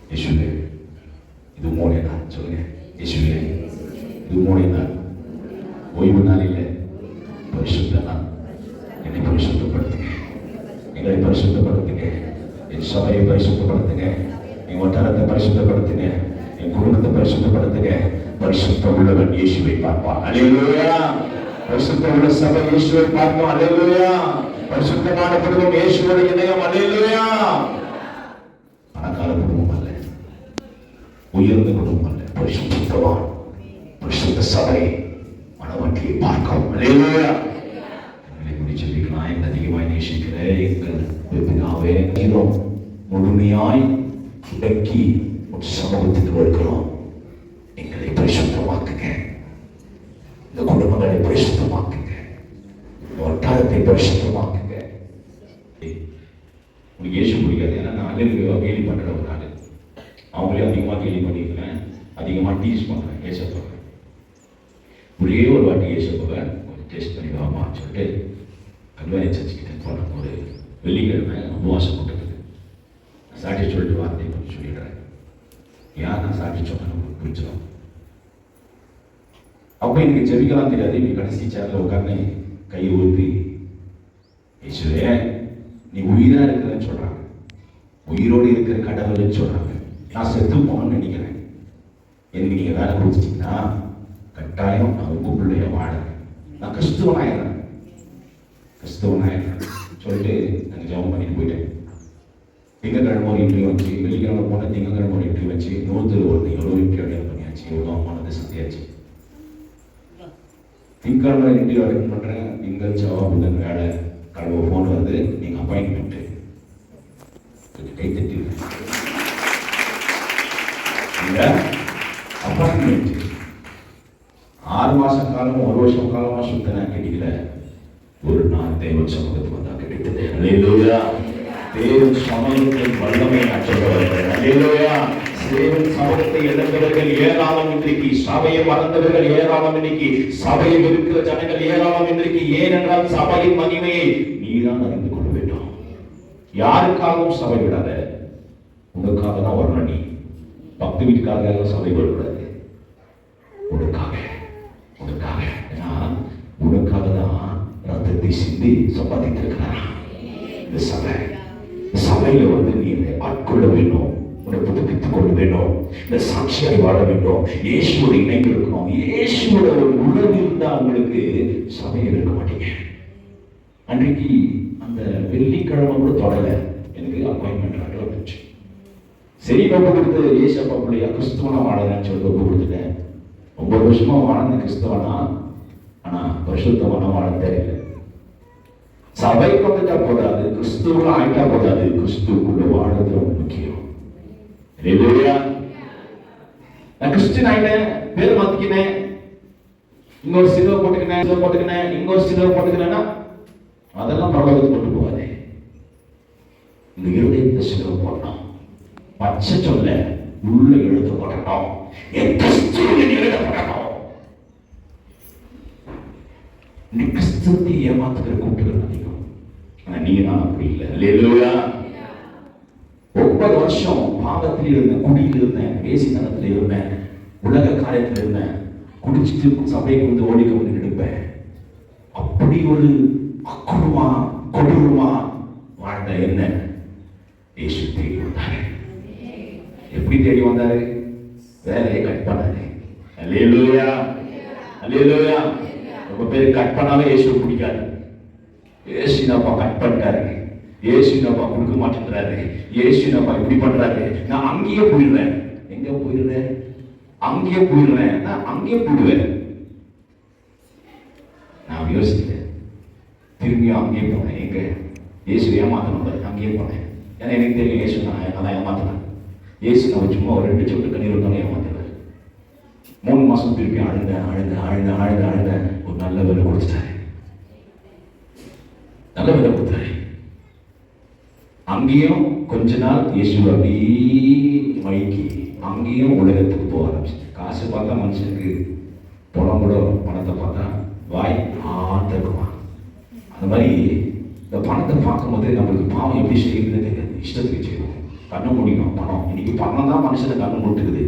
இயேசுவே இது உம்முடைய நாள். சொல்லுங்க, இயேசுவே இது உம்முடைய நாள். ஓய்வு நாள் இல்லை, பரிசுத்த நாள். என்னை பரிசுத்தப்படுத்துங்க, எங்களை பரிசுத்தப்படுத்துங்க, என் சபையை பரிசுத்தப்படுத்துங்க, என் வட்டாரத்தை பரிசுத்தப்படுத்துங்க, என் குடும்பத்தை பரிசுத்தப்படுத்துங்க. பரிசுத்த உள்ளவன் இயேசுவை பார்ப்பான். அல்லேலூயா. பரிசுத்த உள்ள சபை இயேசுவை பார்ப்போம். அல்லேலூயா. பரிசுத்தமான குடும்பம் இயேசுவோட இணையம். அல்லேலூயா. பணக்கார குடும்பம் அல்ல, உயர்ந்த குடும்பம் அல்ல, பரிசுத்தவான் பரிசுத்த சபை மனவாட்டியை பார்க்கவும். அல்லேலூயா. நான் அதிகமாய் நேசிக்கிறேன் எங்கள் பிதாவே, முழுமையாய் இடக்கி சமூகத்துக்கு வருகிறோம். எங்களை பரிசுத்தமாக்குங்க, இந்த குடும்பங்களை பரிசுத்தமாக்குங்க, வட்டாரத்தை பரிசுத்தமாக்குங்க. உங்களுக்கு இயேசு பிடிக்காது, ஏன்னா நான் அல்லேலூயா கேலி பண்ற ஒரு ஆள். அவங்களே அதிகமாக கேலி பண்ணியிருக்கிறேன், அதிகமாக டீஸ் பண்ணுறேன். ஏசப்பாவை ஒரே ஒரு வாட்டி ஏசப்பாவை ஒரு டெஸ்ட் பண்ணி வாமான்னு சொல்லிட்டு கல்வாரி சர்ச்சுக்கிட்ட போனோம். ஒரு வெள்ளிக்கிழமை உபவாசம் போட்டதுக்கு சாட்சி சொல்லிட்டு வார்த்தை கொஞ்சம் சொல்லிடுறேன். யார் நான் சாட்சி சொன்னேன்னு உங்களுக்கு புரிஞ்சிடும். அப்போ எனக்கு ஜெபிக்கலாம் தெரியாது. நீ கடைசி சேர்ல உட்காந்து கையை ஊற்றி, இயேசுவே நீ உயிரா இருக்கிறன்னு சொல்றாங்க, உயிரோடு இருக்கிற கடவுள்னு சொல்றாங்க. நான் செத்து போகணும்னு நினைக்கிறேன். எனக்கு நீங்க வேலை கொடுத்துட்டீங்கன்னா கட்டாயம் நான் உங்க பிள்ளைய வாழறேன், நான் கிறிஸ்துவனாயிடுறேன் சொல்லிட்டு நாங்கள் ஜெபம் பண்ணிட்டு போயிட்டேன். திங்கக்கிழமை ஒரு இன்டர்வியூ வச்சு, வெள்ளிக்கிழமை போன திங்கக்கிழமை ஒரு இன்டர்வியூ வச்சு, 101 எவ்வளோ இன்டர்வியூ அட்டன் பண்ணியாச்சு, எவ்வளோ அவமானத்தை சந்தியாச்சு. திங்கக்கிழமை இன்டர்வியூ அட்டன் பண்ணுறேன். திங்கள் செவ்வாய் புதன் வேலை, கடவுள் ஃபோன் வந்து நீங்கள் அப்பாயின்மெண்ட்டு கொஞ்சம் கை தட்டி அப்பாயின்மெண்ட் 6 மாச காலம் 1 வருஷம் காலமாக சுத்தன கிடைக்கல. ஒரு நாள் தேவன் சமூகத்துக்கு வந்தா கிடைத்தது. அல்லேலூயா. தேவன் சமூகத்தின் வல்லமை அற்றவர்கள். அல்லேலூயா. தேவன் சமூகத்தை இழந்தவர்கள் ஏராளம் இன்றைக்கு, சபையை மறந்தவர்கள் ஏராளம் இன்னைக்கு, சபையில் இருக்கிற ஜனங்கள் ஏராளம் இன்றைக்கு. ஏனென்றால் சபையின் மகிமையை நீதான் அறிந்து கொள்ள வேண்டும். யாருக்காகவும் சபை விடாத, உனக்காக தான் வரணும். நீ பக்தி வீட்டுக்காக சபை விடக்கூடாது, உனக்காக ஏன்னா உனக்காக தான் ரத்தத்தை சிந்தி சம்பாதித்திருக்கிறார். இந்த சபையில வந்து நீ ஆட்கொள்ள வேண்டும், உன்னை புதுப்பித்துக் கொள்ள வேண்டும், இந்த சாட்சியாய் வாழ வேண்டும், இயேசுவோட இணைந்து இருக்கணும். இயேசுவோட ஒரு உறவு இருந்தா உங்களுக்கு சபையில் இருக்க மாட்டீங்க. அன்றைக்கு அந்த வெள்ளிக்கிழமை கூட தொடர எனக்கு அப்பாயின்மெண்ட் ஆர்டர் வந்துச்சு. சரி ஒப்பு கொடுத்து ஏசப்பா பிள்ளையா கிறிஸ்துவனா வாழறேன்னு சொல்லிட்டு ஒப்பு கொடுத்துட்டேன். 9 வருஷமா வாழ்ந்த கிறிஸ்தவனா, ஆனா பரிசுத்தவனா வாழ தெரியல. சபைக்கு வந்துட்டா போதாது, கிறிஸ்துவ ஆயிட்டா போதாது, கிறிஸ்துக்குள்ள வாழறது ரொம்ப முக்கியம். நான் கிறிஸ்டின் ஆயிட்டேன், பேர் மாத்திக்கினேன், இன்னொரு சிலுவை போட்டுக்கினேன், இன்னொரு சிலுவை போட்டுக்கினேன்னா அதெல்லாம் பரவாயில்ல, கொண்டு போகாதே. இந்த இருதயத்தை சிலுவை போடணும், பச்சை சொல்ல உள்ள எழுதப்படணும், என் கிறிஸ்துவின் எழுதப்படணும். நீ கிறிஸ்துவத்தை ஏமாத்துகிற கூட்டுகள் அதிகம், ஆனா நீ தான் அப்படி இல்லை. அல்லேலூயா. 9 வருஷம் பாவத்தில் இருந்தேன், குடியில் இருந்தேன், வேசித்தனத்தில் இருந்தேன், உலக காரியத்தில் இருந்தேன், குடிச்சிட்டு சபைக்கு வந்து ஓடிக்க வந்து எடுப்பேன். அப்படி ஒரு அக்குடுமா கொடூரமா வாழ்ந்த என்ன இயேசு தேடி வந்தாரு. எப்படி தேடி வந்தாரு? வேலையை கட் பண்ணாரு. அல்லேலூயா. அல்லேலூயா. ரொம்ப பேர் கட் பண்ணாலே இயேசு பிடிக்காது. இயேசுனப்பா கட் பண்ணிட்டாரு, இயேசுனப்பா கொடுக்க மாட்டேங்கிறாரு, இயேசுனப்பா இப்படி பண்றாரு, நான் அங்கேயே போயிடுறேன். எங்க போயிடுறேன்? அங்கேயே போயிடுறேன். நான் அங்கேயே போயிடுவேன். நான் யோசிக்கிறேன், திரும்பியும் அங்கேயே போனேன். எங்க இயேசு ஏமாத்தணும், அங்கேயே போனேன். ஏன்னா எனக்கு தெரியும் இயேசு நான் ஏமாத்தினேன். இயேசு நான் சும்மா ஒரு 2 சொட்டு கண்ணீர் விட்டாலும் ஏமாத்தினேன். 3 மாசம் திருப்பி அழுத ஒரு நல்ல வேலை கொடுத்துட்டாரு, நல்ல வேலை கொடுத்தாரு. அங்கேயும் கொஞ்ச நாள் இயேசு அப்படி மைக்கி அங்கேயும் உலகத்துக்கு போக ஆரம்பிச்சு. காசு பார்த்தா மனுஷனுக்கு பணம் கூட, பணத்தை பார்த்தா வாய் ஆத்தக்குவான். அந்த மாதிரி இந்த பணத்தை பார்க்கும்போது நம்மளுக்கு பாவம் எப்படி செய்யுதுன்னு தெரியாது. இஷ்டத்துக்கு செய்வோம். கண்ணு முடியும் பணம். இன்னைக்கு பணம் தான் மனுஷனை கண்ணு முடிட்டுக்குது.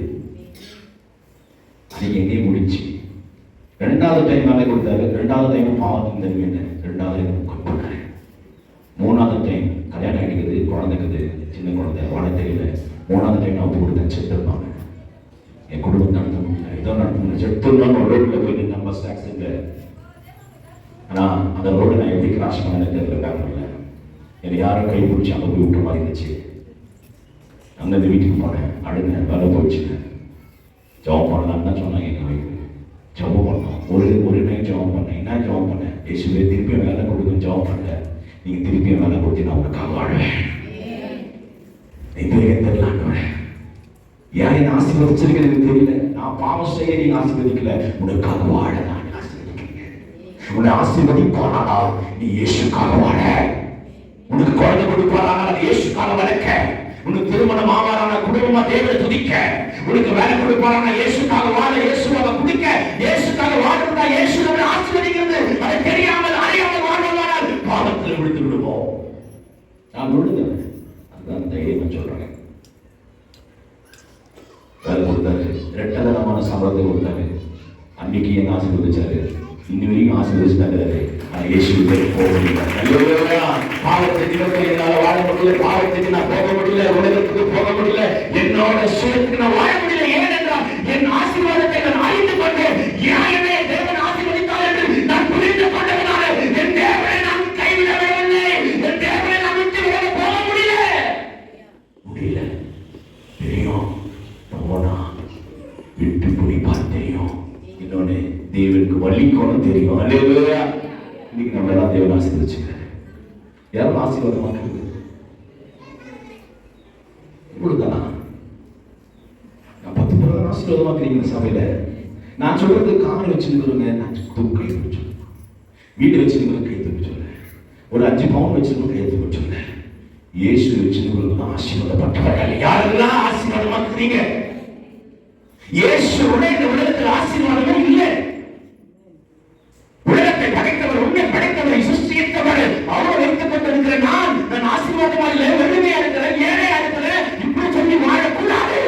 அன்னைக்கு எங்கேயும் முடிச்சு 2வது டைம் வேலை கொடுத்தாரு. 2வது டைம் பாவத்துக்கு தருவேன். 2வது டைம் பண்ணாரு. 3வது டைம் கல்யாணம் ஆகிடுக்குது, குழந்தைக்குது, சின்ன குழந்தை வாழ தெரியல. 3வது டைம் நான் கொடுத்தேன், செத்துருப்பாங்க. என் குடும்பம் நடத்த முடியல, ஏதோ நடத்த முடியல, செத்துருந்தாலும் ஒரு ரோட்டில் போயிட்டு நம்ம ஆக்சிடென்ட்ல. ஆனால் அந்த ரோடு நான் எப்படி கிராஸ் பண்ணேன்னு தெரியல. காரணம் இல்லை, என்னை யாரும் கை பிடிச்சி அங்கே போய் விட்ட மாதிரி இருந்துச்சு. அங்கேருந்து வீட்டுக்கு போனேன், அழுங்க வேலை போயிடுச்சுங்க. ஜபம் பண்ணலான்னு தான் சொன்னாங்க. எங்கள் வீட்டு ஜபம் பண்ணோம். ஒரு டைம் ஜபம் பண்ணேன். என்ன ஜபம் பண்ணேன்? இயேசுவே திருப்பியும் வேலை கொடுக்க ஜபம் பண்ணேன். நீங்கள் திருப்பியும் வேலை கொடுத்து நான் உனக்காக வாழ்வேன். நீ தெரியலான்னு ஏன் என்ன ஆசீர்வதிச்சிருக்க எனக்கு தெரியல. நான் பாவம் செய்ய நீங்க ஆசீர்வதிக்கல, உனக்காக வாழ நான் ஆசீர்வதிக்கிறேன். உன்னை ஆசீர்வதிப்பானா நீ இயேசுக்காக வாழ. உனக்கு குழந்தை கொடுப்பானா இயேசுக்காக வளர்க்க. உனக்கு திருமணம் ஆவாரான குடும்பமா தேவனை துதிக்க. உனக்கு வேலை கொடுப்பாரான இயேசுக்காக வாழ, இயேசுவாக குடிக்க. இயேசுக்காக வாழ்றதா இயேசு நம்மை ஆசீர்வதிக்கிறது. அதை தெரியாமல் அறியாமல் வாழ்வதால் பாவத்தில் விழுந்து விடுவோம். நான் விழுந்தேன். அதுதான் தைரியமா சொல்றேன். வேலை கொடுத்தாரு, 2 சம்பளத்தை கொடுத்தாரு. அன்னைக்கு என்ன ஆசீர்வதிச்சாரு, இன்னி வரைக்கும் ஆசீர்வதிச்சாரு. இயேசுவுக்கு போக முடியல. பாவத்துக்கு என்னால் வாழ முடியல, பாவத்துக்கு நான் போக முடியல, உலகத்துக்கு போக முடியல, என்னோட சுயத்துக்கு நான் வாழ முடியல. ஏனென்றால் என் ஆசீர்வாதத்தை நான் அறிந்து கொண்டேன். ஏனே தேவன் ஆசீர்வதித்தார் என்று நான் புரிந்து கொண்டதனால என் தேவனை நான் கைவிடவே இல்லை. என் தேவனை நான் விட்டு விலக போக முடியல. தெரியும் போனா விட்டு பிடிப்பார் தெரியும். இன்னொன்னு தேவனுக்கு வள்ளிக்கோணம் தெரியும். அல்லேலூயா. இன்னைக்கு நம்ம எல்லாம் தேவன் ஆசீர்வதிச்சுக்கிறார். யாரும் ஆசீர்வாதமா இருக்குது இவ்வளவுதானா? நான் 10 பேர் ஆசீர்வாதமா இருக்கிறீங்க சபையில. நான் சொல்றது காணி வச்சிருக்கிறவங்க நான் கை தூக்க, வீடு வச்சிருக்கிற கை தூக்க சொல்ல, ஒரு 5 பவுன் வச்சிருக்கிற கை தூக்க சொல்ல. இயேசு வச்சிருக்கிறவங்க ஆசீர்வாதப்பட்டவர்கள். யாரெல்லாம் ஆசீர்வாதமா இருக்கிறீங்க? இயேசுவோட இந்த உலகத்தில் ஆசீர்வாதமே இல்லை. உலகத்தை படைத்தவர், உன்னை படைத்தவரை சிருஷ்டித்தவர், அவர் வைத்துக் கொண்டிருக்கிற நான் ஆசீர்வாதமா இல்லை, வெறுமையா இருக்கிறேன், ஏழையா இருக்கிறேன், இப்படி சொல்லி வாழக்கூடாது.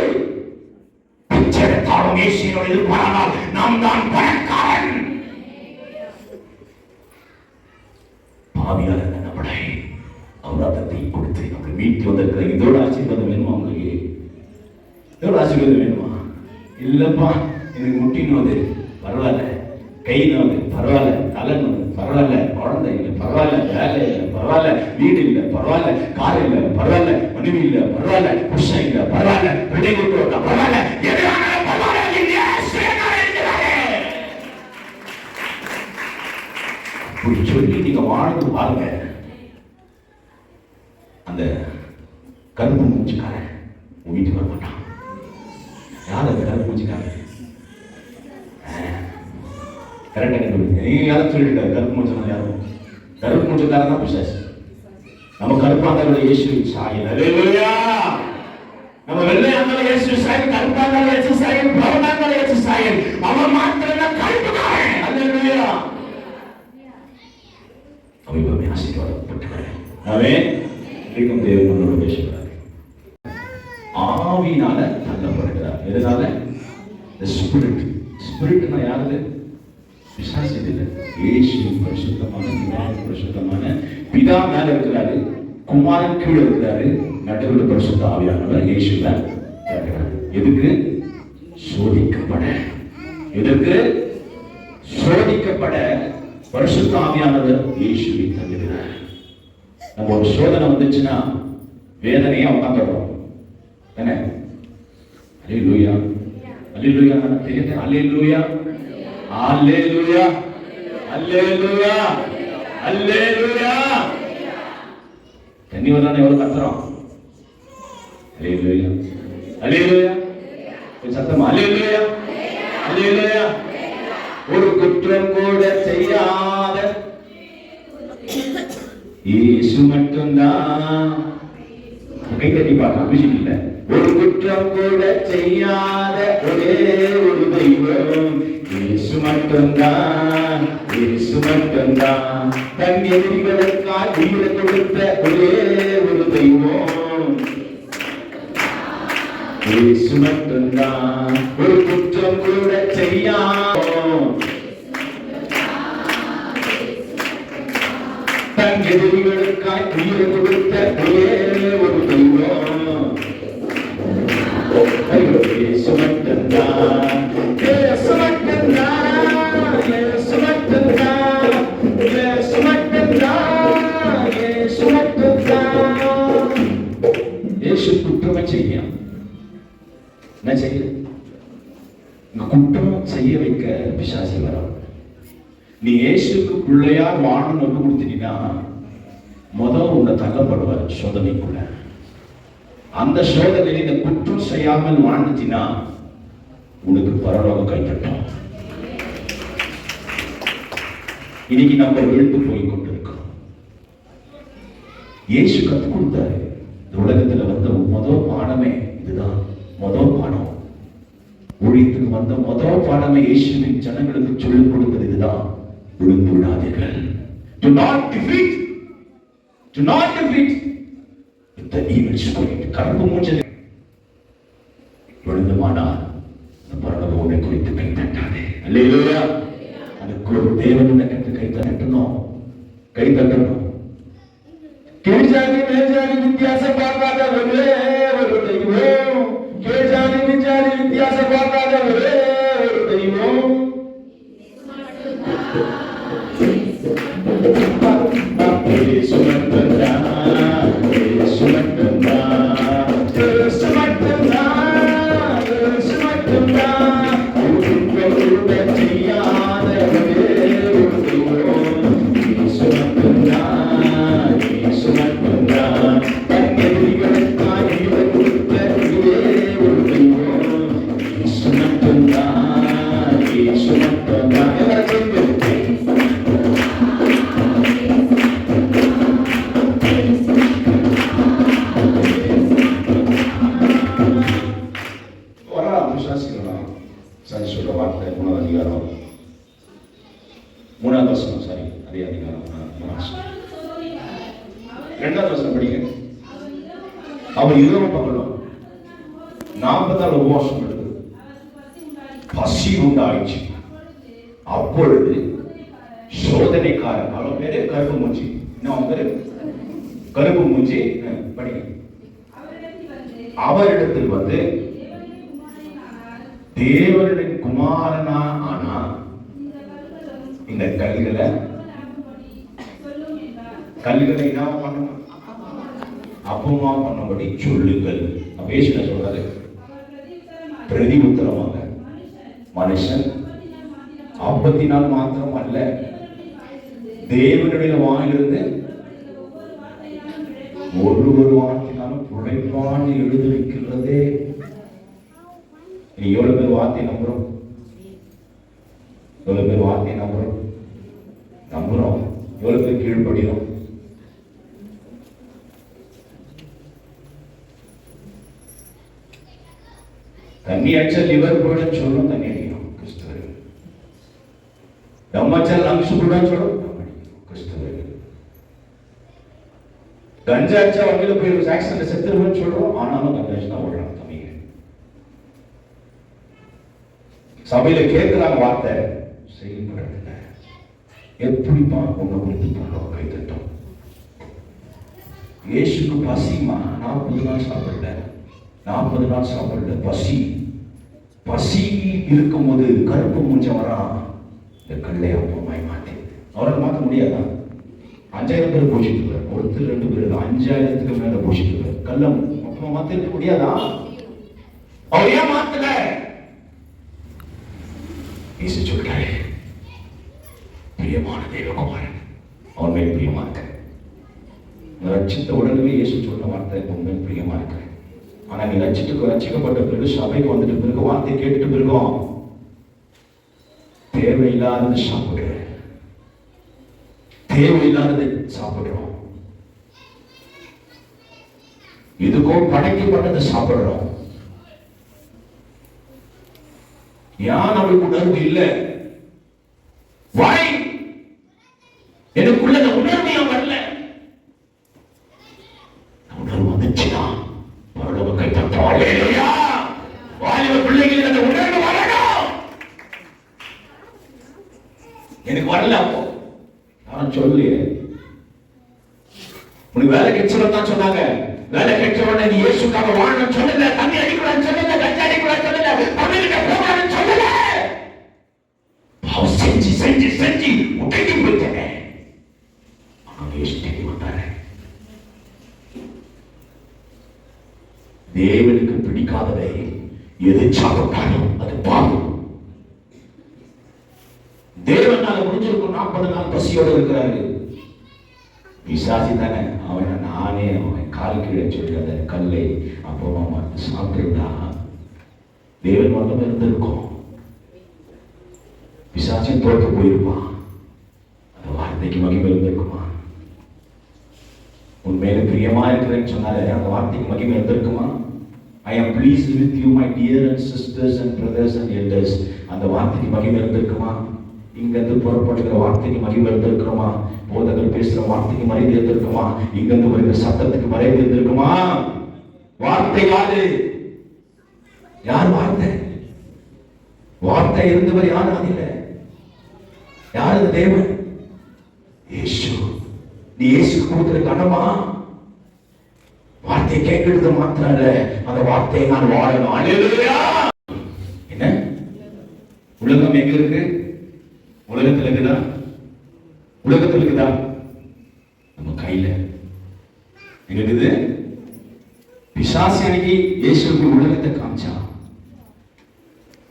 பிச்சைத்தாலும் இயேசுவோட இருப்பானால் நாம் தான் பணக்காரன். பாவியார் நம்மளை அவராதத்தை கொடுத்து நம்மளை மீட்டு வந்திருக்கிற இதோட ஆசீர்வாதம் வேணுமா? உங்களுக்கு இதோட ஆசீர்வாதம் வேணுமா? இல்லப்பா எனக்கு முட்டின்னு வந்து பரவாயில்ல, கை நோது பரவாயில்ல, தலை நோது பரவாயில்ல, குழந்தை இல்லை பரவாயில்ல, வேலை இல்லை பரவாயில்ல, வீடு இல்லை பரவாயில்ல, கார் இல்லை பரவாயில்ல, மனைவி இல்லை பரவாயில்ல, புருஷன் இல்லை பரவாயில்ல, பிள்ளை கொடுத்தா பரவாயில்ல, எதுவானாலும் பரவாயில்ல. அப்படி சொல்லி நீங்க வாழ்ந்து பாருங்க. அந்த கருப்பு மூச்சுக்காரன் உன் வீட்டுக்கு வர மாட்டான். யார் அந்த கருப்பு மூச்சுக்காரன்? கரெக்டா கண்டுபிடிங்க. நீங்க யாரும் சொல்லிட்டு கருப்பு மூச்சு யாரும்? கருப்பு மூச்சுக்காரன் தான் பிசாசு. நம்ம கருப்பாந்தோட இயேசு சாயல். அல்லேலூயா. நம்ம வெள்ளை அந்தோட இயேசு சாயல், கருப்பாந்தோட இயேசு சாயல், பிரவனாந்தோட இயேசு சாயல். அவன் மாத்திரம் கருப்புக்காரன். அல்லேலூயா. அவையுமே ஆசீர்வாதப்பட்டவர்கள். ஆமென். இன்னைக்கும் தேவன் நம்மளோட பேசுகிறார். ஆவியினால தள்ளப்படுகிறார். எதனால? ஸ்பிரிட். ஸ்பிரிட்னா யாரு? பிசாசு இல்லை. இயேசு பரிசுத்தமான பரிசுத்தமான பிதா மேல இருக்கிறாரு, குமாரன் கீழே இருக்கிறாரு, நடுவில் பரிசுத்த ஆவியானவர் இயேசுல இருக்கிறார். எதுக்கு? சோதிக்கப்பட. எதற்கு? சோதிக்கப்பட பரிசுத்த ஆவியானவர் இயேசுவை தருகிறார். நம்ம ஒரு சோதனை வந்துச்சுன்னா வேதனையா உட்காந்துடுறோம் தானே? அல்லேலூயா. அல்லேலூயா. தெரியுது? அல்லேலூயா. அல்லேலூயா. அல்லேலூயா. அல்லேலூயா. தண்ணி வந்தானே எவ்வளவு கத்துறோம். அல்லேலூயா. அல்லேலூயா. சத்தமா அல்லேலூயா. அல்லேலூயா. ஒரு குற்றம் கூட செய்யாத இயேசு மட்டும்தான். கை தட்டி பார்க்க அபிஷேகம் இல்லை. ஒரு குற்றம் கூட செய்யாத ஒரே ஒரு தெய்வம் இயேசு மட்டும்தான். இயேசு மட்டும்தான். தன் எதிரிகளுக்காய் உயிரை கொடுத்த ஒரே ஒரு தெய்வம் இயேசு மட்டும்தான். ஒரு குற்றம் கூட செய்யாம தன் எதிரிகளுக்காய் உயிரை கொடுத்த ஒரே ஒரு தெய்வம் இயேசு மட்டும்தான். இயேசு மட்டும்தான். இயேசு மட்டும்தான். இயேசு மட்டும்தான். இயேசு மட்டும்தான். இயேசு குற்றமே செய்ய என்ன செய்ய குற்றம் செய்ய வைக்க பிசாசி வரும். நீ இயேசுக்கு பிள்ளையார் வாழணும் ஒன்று கொடுத்துட்டீங்கன்னா முதல் உன்னை தள்ளப்படுவார் சோதனைக்குள்ள. அந்த சோதனையில் இந்த குற்றம் செய்யாமல் வாழ்ந்துட்டீங்கன்னா உனக்கு பரலோகம் கைத்தட்டும். இன்னைக்கு நம்ம எழுந்து போய் கொண்டிருக்கோம். இயேசு கற்றுக் கொடுத்தாரு. இந்த உலகத்துல வந்த முதல் பாடமே இதுதான். முதல் பாடம் ஊழியத்துக்கு வந்த முதல் பாடமே இயேசுவின் ஜனங்களுக்கு சொல்லிக் கொடுத்தது இதுதான். விழுந்து விடாதீர்கள். Do not defeat. Do not defeat the evil spirit. கருப்பு மூஞ்சல் விழுந்துமானால் இந்த பரலோகம் உன்னை குறித்து கை தட்டாதே. அல்லேலூயா. அதுக்கு ஒரு தேவன் கற்று கை தட்டணும். கை தட்டணும். கீழ்ஜாதி மேல்ஜாதி வித்தியாசம் பார்க்காத ஒரே ஒரு தெய்வம். கீழ்ஜாதி மேல்ஜாதி வித்தியாசம் பார்க்காத ஒரே ஒரு தெய்வம் இயேசு மட்டும்தான். இயேசு மட்டும்தான். இயேசு மட்டும்தான். இயேசு மட்டும்தான். குற்றம் செய்யாத ஒரே ஒரு தெய்வம் இயேசு மட்டும்தான். இயேசு மட்டும்தான். தன் எதிரிகளுக்காய் உயிரை கொடுத்த ஒரே ஒரு தெய்வம் இயேசு மட்டும்தான். இயேசு மட்டும்தான். அவர் இரவும் பகலும் 40 நாள் உபவாசம் எடுத்து பசி உண்டாயிடுச்சு. அப்பொழுது சோதனைக்காரன் அவன் பேரு கருப்பு மூஞ்சி. இன்னும் பேரு கருப்பு மூஞ்சி. படிக்க அவரிடத்தில் வந்து தேவனுடைய குமாரனா ஆனா இந்த கல்களை என்ன பண்ணணும்? அப்பமா பண்ணபடி சொல்லுங்கள். பேசின சொல்றாரு. பிரதி உத்தரமாக மனுஷன் 40 நாள் மாத்திரம் அல்ல, தேவனுடைய வாயிலிருந்து ஒரு வார்த்தையினாலும் பிழைப்பான்னு எழுதி வைக்கிறதே. நீ எவ்வளவு பேர் வார்த்தை நம்புறோம்? எவ்வளவு பேர் வார்த்தை நம்புறோம்? எவ்வளவு பேர் கீழ்படுகிறோம்? தண்ணி அடிச்சா லிவர் போயிட சொல்லும். தண்ணி அடிக்கணும் கிறிஸ்தவர்கள். தம் அடிச்சா லங்ஸ் போயிட சொல்லும் கிறிஸ்தவர்கள். கஞ்சா அடிச்சா வண்டியில போய் ஆக்சிடென்ட் செத்துருவோம்னு சொல்றோம். ஆனாலும் கஞ்சா அடிச்சு தான் ஓடுறாங்க தம்பிங்க. சபையில கேட்கிறாங்க வார்த்தை செய்யப்படுறதில்ல. எப்படிப்பா உங்க கொடுத்து போறோம் கை தட்டும். இயேசுக்கு பசிமா 40 நாள் சாப்பிடல. 40 நாள் சாப்பிடல. பசி இருக்கும்போது கருப்பு மூஞ்சம் வரா. இந்த கல்லை அப்பமாய் மாத்தி அவரை மாற்ற முடியாதா? 5000 பேர் போஷிட்டு ஒருத்தர் 2 பேர் 5000க்கு மேல போஷிட்டு கல்லம் அப்பமா மாத்திருக்க முடியாதா? அவர் ஏன் மாத்தல? இயேசு சொல்றாரு, பிரியமான தேவகுமாரன் அவன் மேல் பிரியமா இருக்க. ரட்சித்த உடனே இயேசு சொன்ன வார்த்தை உன் மேல் பிரியமா இருக்க. ஆனா நீ ரட்சிக்கப்பட்ட பிறகு சபைக்கு வந்துட்டு பிறகு வார்த்தை கேட்டுட்டு பிறகும் தேவையில்லாதது சாப்பிடுற. தேவையில்லாதது சாப்பிடுறோம். இதுக்கோ படைக்கப்பட்டதை சாப்பிடுறோம். ஏன் நம்மளுக்கு உணர்வு இல்லை? எனக்குள்ள வந்துச்சுன்னா பரலோக கை தட்டுவாங்க. வாலிப பிள்ளைகள் அந்த உணர்வு வரணும். எனக்கு வரல. அப்போ நான் சொல்லலையே, உனக்கு வேலை கிடைச்சவன் தான் சொன்னாங்க. வேலை கிடைச்சவன நீ இயேசுக்காக வாழணும்னு சொல்லல, தண்ணி அடிக்கூடாதுன்னு சொல்லல, கஞ்சா அடிக்கூடாதுன்னு சொல்லல, பள்ளிகிட்ட போகணும்னு சொல்லல. பாவம் செஞ்சு செஞ்சு செஞ்சு உடைக்கி போயிட்டேன். ஆனால் இயேசு தேடி வந்தாரு. தேவனுக்கு பிடிக்காததை எது சாப்பிட்டாலும் அது பாவம். தேவனால முடிஞ்சிருக்கும் 40 நாள் பசியோடு இருக்கிறாரு. பிசாசி தானே அவனை நானே அவன் கால் கீழே சொல்லி அந்த கல்லை அப்போ சாப்பிட்டுருந்தா தேவன் வந்தம் இருந்திருக்கும். பிசாசியும் தோற்று போயிருப்பான். அந்த வார்த்தைக்கு மகிமை இருந்திருக்குமா? உண்மையில பிரியமா இருக்கிறேன்னு சொன்னாரு, அந்த வார்த்தைக்கு மகிமை இருந்திருக்குமா? I am pleased with you, my dear and sisters and brothers and elders. அந்த வார்த்தைக்கு மகிமை இருந்திருக்குமா? இங்கிருந்து புறப்படுகிற வார்த்தைக்கு மகிமை இருந்திருக்குமா? போதகர் பேசுற வார்த்தைக்கு மறைந்து இருந்திருக்குமா? இங்கிருந்து வருகிற சத்தத்துக்கு மறைந்து இருந்திருக்குமா? வார்த்தை யாரு? யார் வார்த்தை? வார்த்தை இருந்தவர் யார்? அதில்லை. யார் அது? தேவன். இயேசு. நீ இயேசுக்கு கொடுக்கிற கனமா? வார்த்தையை கேட்கிறது மாத்திரம் இல்ல, அந்த வார்த்தையை நான் வாழணும். அல்லேலூயா. என்ன உலகம் எங்க இருக்கு? உலகத்தில் இருக்குதா? உலகத்தில் இருக்குதா? நம்ம கையில எங்க இருக்குது? பிசாசு அன்னைக்கு இயேசுக்கு உலகத்தை காமிச்சா.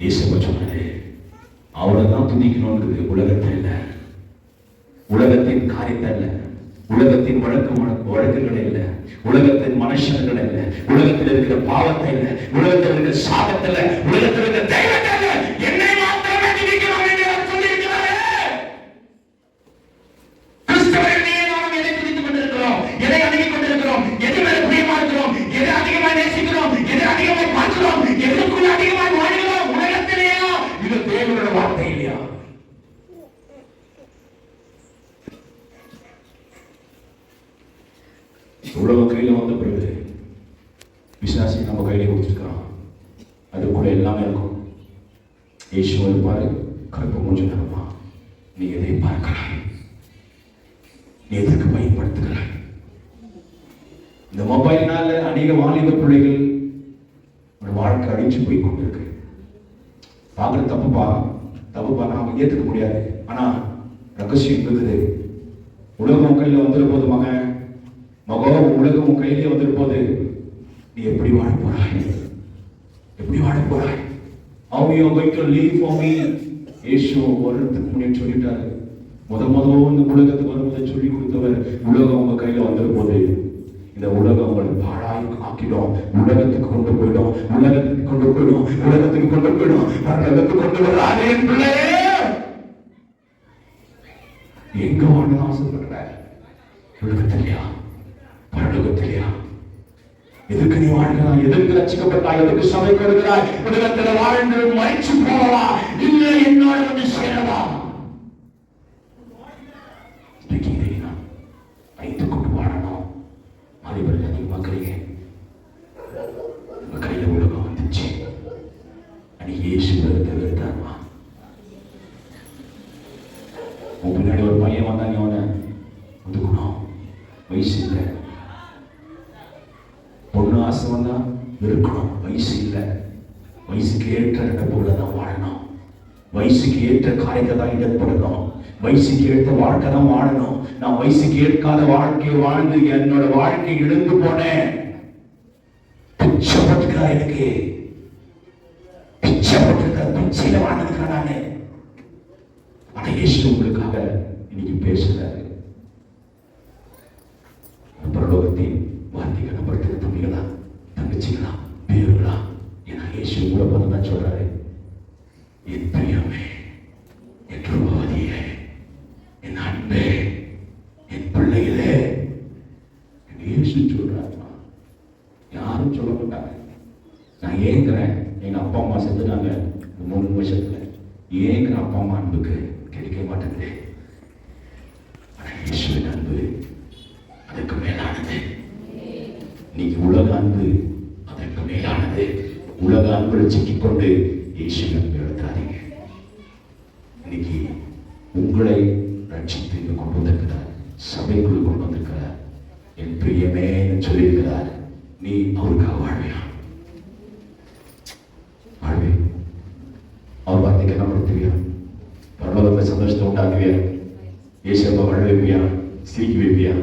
இயேசு சொன்னாரு, அவ்வளவுதான் துதிக்கணும். உலகத்தை இல்ல, உலகத்தின் காரியத்தை இல்ல, உலகத்தின் வழக்குகள் இல்ல, உலகத்தின் மனுஷர்கள் இல்ல, உலகத்தில் இருக்கிற பாவத்தை இல்ல, உலகத்தில் இருக்கிற சாபத்தில் இல்ல, உலகத்தில் இருக்கிற தெய்வத்தை இல்ல, என்னை மாத்திரமே துதிக்கிறோம் என்று அவர் சொல்லியிருக்கிறாரே. கிறிஸ்தவர்கள் நீயே நானும் எதை துதித்துக் கொண்டிருக்கிறோம்? எதை அணுகிக் கொண்டிருக்கிறோம்? எது மேல பிரியமா இருக்கிறோம்? எதை அதிகமாக நேசிக்கிறோம்? எதை அதிகமாக பார்க்கிறோம்? எதற்குள்ள அதிகமாக வாழ்கிறோம்? உலகத்திலேயா? இது தேவனுடைய வார்த்தை இல்லையா? உலக கையில வந்த பிறகு பிசாசி நம்ம கையில கொடுத்துருக்கான். அதுக்குள்ள எல்லாமே இருக்கும். இயேசுவை பாரு, கருப்பு மூஞ்சி நடமா. நீ எதை பார்க்கிறாய்? நீ எதற்கு பயன்படுத்துகிறாய்? இந்த மொபைல்னால அநேக வாலிப பிள்ளைகள் ஒரு வாழ்க்கை அடிச்சு போய் கொண்டிருக்கு. பார்க்கறது தப்புப்பா நாம ஏற்றுக்க முடியாது. ஆனா ரகசியம் இருக்குது. உலகம் கையில வந்துட போது மகன், உலகம் கையிலே வந்துட்டு போது நீ எப்படி வாழ போறாய்? எப்படி வாழ போறாய்? How you are going to live for me? இயேசு வருடத்துக்கு முன்னாடி சொல்லிட்டாரு. இந்த உலகத்துக்கு வரும்போது சொல்லி கொடுத்தவர், உலகம் உங்க கையில வந்துட்டு போது இந்த உலகம் உங்களை பாழாய் ஆக்கிடும். உலகத்துக்கு கொண்டு போயிடும், உலகத்துக்கு கொண்டு போயிடும், உலகத்துக்கு கொண்டு போயிடும், உலகத்துக்கு கொண்டு வராதே பிள்ளையே. எங்க வாழ ஆசைப்படுற? உலகத்திலையா? பரலோகத்திலையா? எதுக்கு நீ வாழ்கிறாய்? எதற்கு ரட்சிக்கப்பட்டாய்? எதற்கு சபைக்கு வருகிறாய்? உலகத்தில் வாழ்ந்து மறைச்சு போவா? இல்லை, என்னோட வந்து சேரவா? வைத்து கொண்டு வாழணும். மதிப்பெண் அதிகமாக்குறீங்க. உங்க கையில உலகம் வந்துச்சு. அன்னைக்கு இயேசு உலகத்தை வெறுத்தாருமா? உன் பின்னாடி ஒரு பையன் வந்தா நீ அவனை ஒதுக்கணும். வயசு இல்லை. பொண்ணு ஆசை வந்தா வெறுக்கணும். வயசு இல்லை. வயசுக்கு ஏற்ற இடப்போல தான் வாழணும். வயசுக்கு ஏற்ற காரியத்தை தான் இடப்படணும். வயசுக்கு ஏற்ற வாழ்க்கை தான் வாழணும். நான் வயசுக்கு ஏற்காத வாழ்க்கையை வாழ்ந்து என்னோட வாழ்க்கை இழந்து போனேன். பிச்சைப்பட்டுக்கிறா, எனக்கு பிச்சைப்பட்டுருக்க, பிச்சையில வாழ்ந்துருக்கா நானு. ஆனா இயேசு உங்களுக்காக இன்னைக்கு பேசுறாரு. பரலோகத்தின் வார்த்தைகளை நம்புறதுக்கு தம்பிகளா, தங்கச்சிகளா, பேருங்களா, ஏன்னா இயேசு உங்களை பார்த்து தான் சொல்றாரு, என் பிரியமே, என் ரூபவதியே, என் அன்பே, என் பிள்ளைகளே. இயேசு சொல்றாருமா. யாரும் சொல்ல மாட்டாங்க. நான் ஏங்குறேன், எங்க அப்பா அம்மா செத்துட்டாங்க 3 வருஷத்துல. ஏங்குற அப்பா அம்மா அன்புக்கு கிடைக்க மாட்டேங்குது. ஆனா இயேசுவின் அன்பு அதுக்கு மேலானது. நீங்க உலக அன்பு அதற்கு மேலானது. உலக அன்பில் சிக்கிக்கொண்டு இயேசு அன்பை எழுத்தாதீங்க. இன்னைக்கு உங்களை ரட்சித்து கொண்டு வந்திருக்கிறார், சபைக்குள் கொண்டு வந்திருக்கிறார். என் பிரியமே சொல்லியிருக்கிறார், நீ அவருக்காக வாழ்வியா? வாழ்வே. அவர் வார்த்தைக்கு என்ன படுத்துவியா? பரலோகத்தை சந்தோஷத்தை உண்டாக்குவியா? இயேசுவை வாழ வைப்பியா? சிரிக்க வைப்பியா?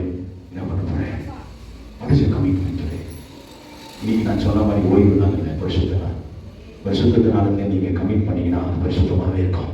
என்ன பண்ண போறேன்? படிச்ச கமிட்மெண்ட் சொல்லு. இன்னைக்கு நான் சொன்ன மாதிரி ஓய்வு தான் இல்லை, வருஷத்தினால நீங்க கமிட் பண்ணீங்கன்னா அது பரிசுத்தமாகவே இருக்கும்.